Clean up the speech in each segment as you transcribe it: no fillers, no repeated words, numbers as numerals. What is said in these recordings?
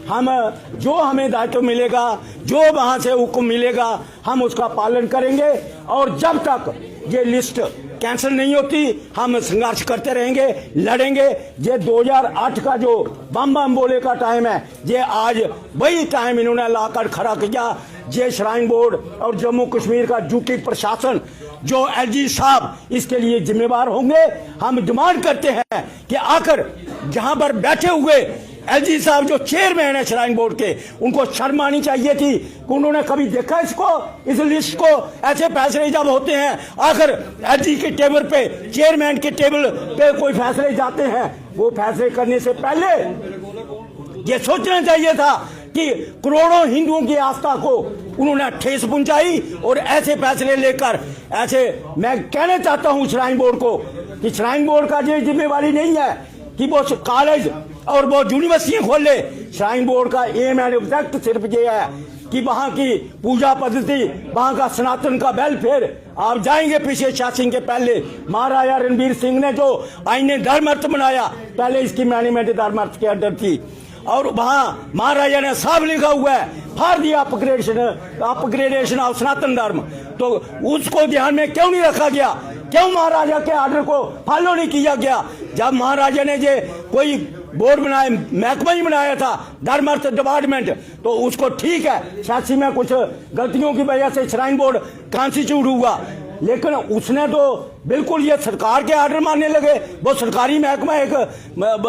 हम जो हमें दायित्व मिलेगा, जो वहां से हुक्म मिलेगा, हम उसका पालन करेंगे। और जब तक ये लिस्ट कैंसिल नहीं होती हम संघर्ष करते रहेंगे, लड़ेंगे। ये 2008 का जो बम बम बोले का टाइम है, ये आज वही टाइम इन्होंने लाकर खड़ा किया। ये श्राइन बोर्ड और जम्मू कश्मीर का यूटी प्रशासन, जो एलजी साहब इसके लिए जिम्मेवार होंगे। हम डिमांड करते हैं कि आकर जहां पर बैठे हुए एलजी साहब जो चेयरमैन है श्राइन बोर्ड के, उनको शर्म आनी चाहिए थी कि उन्होंने कभी देखा इसको, इस लिस्ट को। ऐसे फैसले जब होते हैं, आखिर एलजी के टेबल पे, चेयरमैन के टेबल पे कोई फैसले जाते हैं, वो फैसले करने से पहले ये सोचना चाहिए था कि करोड़ों हिंदुओं की आस्था को उन्होंने ठेस पहुंचाई। और ऐसे फैसले लेकर, ऐसे मैं कहना चाहता हूं श्राइन बोर्ड को कि श्राइन बोर्ड का ये जिम्मेवारी नहीं है कि वो कॉलेज और वो यूनिवर्सिटियां खोले। श्राइन बोर्ड का एम एंड ऑब्जेक्ट सिर्फ ये है कि वहां की पूजा पद्धति, वहां का सनातन का वेलफेयर। आप जाएंगे पीछे शासन के पहले महाराजा रणबीर सिंह ने जो आईने धर्मार्थ बनाया, पहले इसकी मैनेजमेंट धर्मार्थ के अंदर थी। और वहां महाराजा ने साफ लिखा हुआ है फॉर दी अपग्रेडेशन ऑफ सनातन धर्म। तो उसको ध्यान में क्यों नहीं रखा गया? क्यों महाराजा के ऑर्डर को फॉलो नहीं किया गया? जब महाराजा ने ये कोई बोर्ड बनाया, महकमा ही बनाया था धर्मार्थ डिपार्टमेंट, तो उसको ठीक है, शासी में कुछ गलतियों की वजह से श्राइन बोर्ड कॉन्स्टिट्यूट हुआ, लेकिन उसने तो बिल्कुल ये सरकार के ऑर्डर मानने लगे। वो सरकारी महकमा एक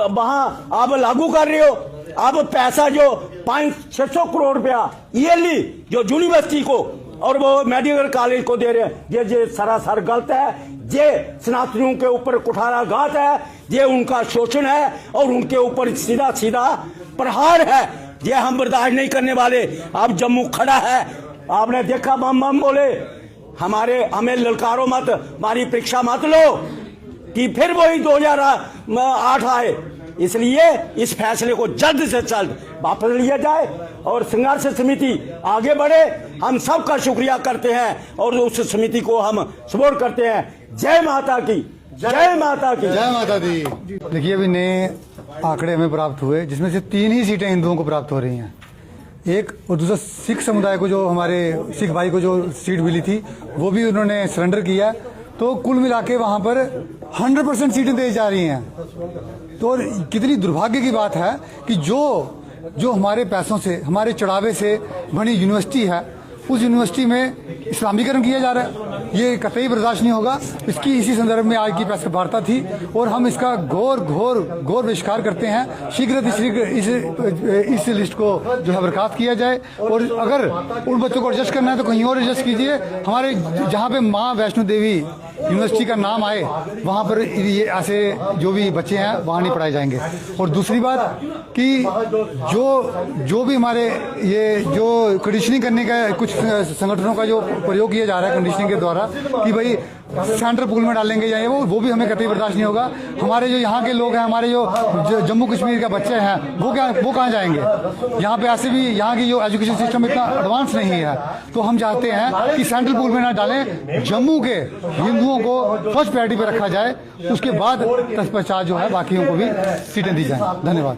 वहां आप लागू कर रहे हो। अब पैसा जो 500-600 करोड़ रुपया ईयरली जो यूनिवर्सिटी को और वो मेडिकल कॉलेज को दे रहे हैं, ये सरासर गलत है। ये सनातनियों के ऊपर कुठाराघात है, ये उनका शोषण है और उनके ऊपर सीधा सीधा प्रहार है। ये हम बर्दाश्त नहीं करने वाले। अब जम्मू खड़ा है, आपने देखा बम बम बोले, हमें ललकारो मत, हमारी परीक्षा मत लो कि फिर वही 2008 आए। इसलिए इस फैसले को जल्द से जल्द वापस लिया जाए और संघर्ष समिति आगे बढ़े। हम सबका शुक्रिया करते हैं और उस समिति को हम सपोर्ट करते हैं। जय माता की, जय माता की, जय माता दी। देखिए, अभी नए आंकड़े हमें प्राप्त हुए जिसमें से 3 ही सीटें हिंदुओं को प्राप्त हो रही हैं। एक और दूसरा सिख समुदाय को, जो हमारे सिख भाई को जो सीट मिली थी वो भी उन्होंने सरेंडर किया। तो कुल मिला के वहां पर 100% सीटें दी जा रही हैं। तो कितनी दुर्भाग्य की बात है कि जो हमारे पैसों से, हमारे चढ़ावे से बनी यूनिवर्सिटी है, उस यूनिवर्सिटी में इस्लामीकरण किया जा रहा है। ये कतई बर्दाश्त नहीं होगा। इसी संदर्भ में आज की प्रेस वार्ता थी और हम इसका घोर बहिष्कार करते हैं। शीघ्र इस लिस्ट को जो है बर्खास्त किया जाए और अगर उन बच्चों को एडजस्ट करना है तो कहीं और एडजस्ट कीजिए। हमारे जहाँ पे माँ वैष्णो देवी यूनिवर्सिटी का नाम आए वहाँ पर ये ऐसे जो भी बच्चे हैं वहाँ नहीं पढ़ाए जाएंगे। और दूसरी बात कि जो भी हमारे ये जो कंडीशनिंग करने का कुछ संगठनों का जो प्रयोग किया जा रहा है कंडीशनिंग के द्वारा कि भाई सेंट्रल पूल में डालेंगे या वो भी हमें कतई बर्दाश्त नहीं होगा। हमारे जो यहाँ के लोग हैं, हमारे जो जम्मू कश्मीर के बच्चे हैं, वो कहाँ जाएंगे? यहाँ पे ऐसे भी यहाँ की जो एजुकेशन सिस्टम इतना एडवांस नहीं है। तो हम चाहते हैं कि सेंट्रल पूल में ना डालें, जम्मू के हिंदुओं को फर्स्ट प्रायोरिटी पर रखा जाए, उसके बाद तत्पश्चात जो है बाकियों को भी सीटें दी जाए। धन्यवाद।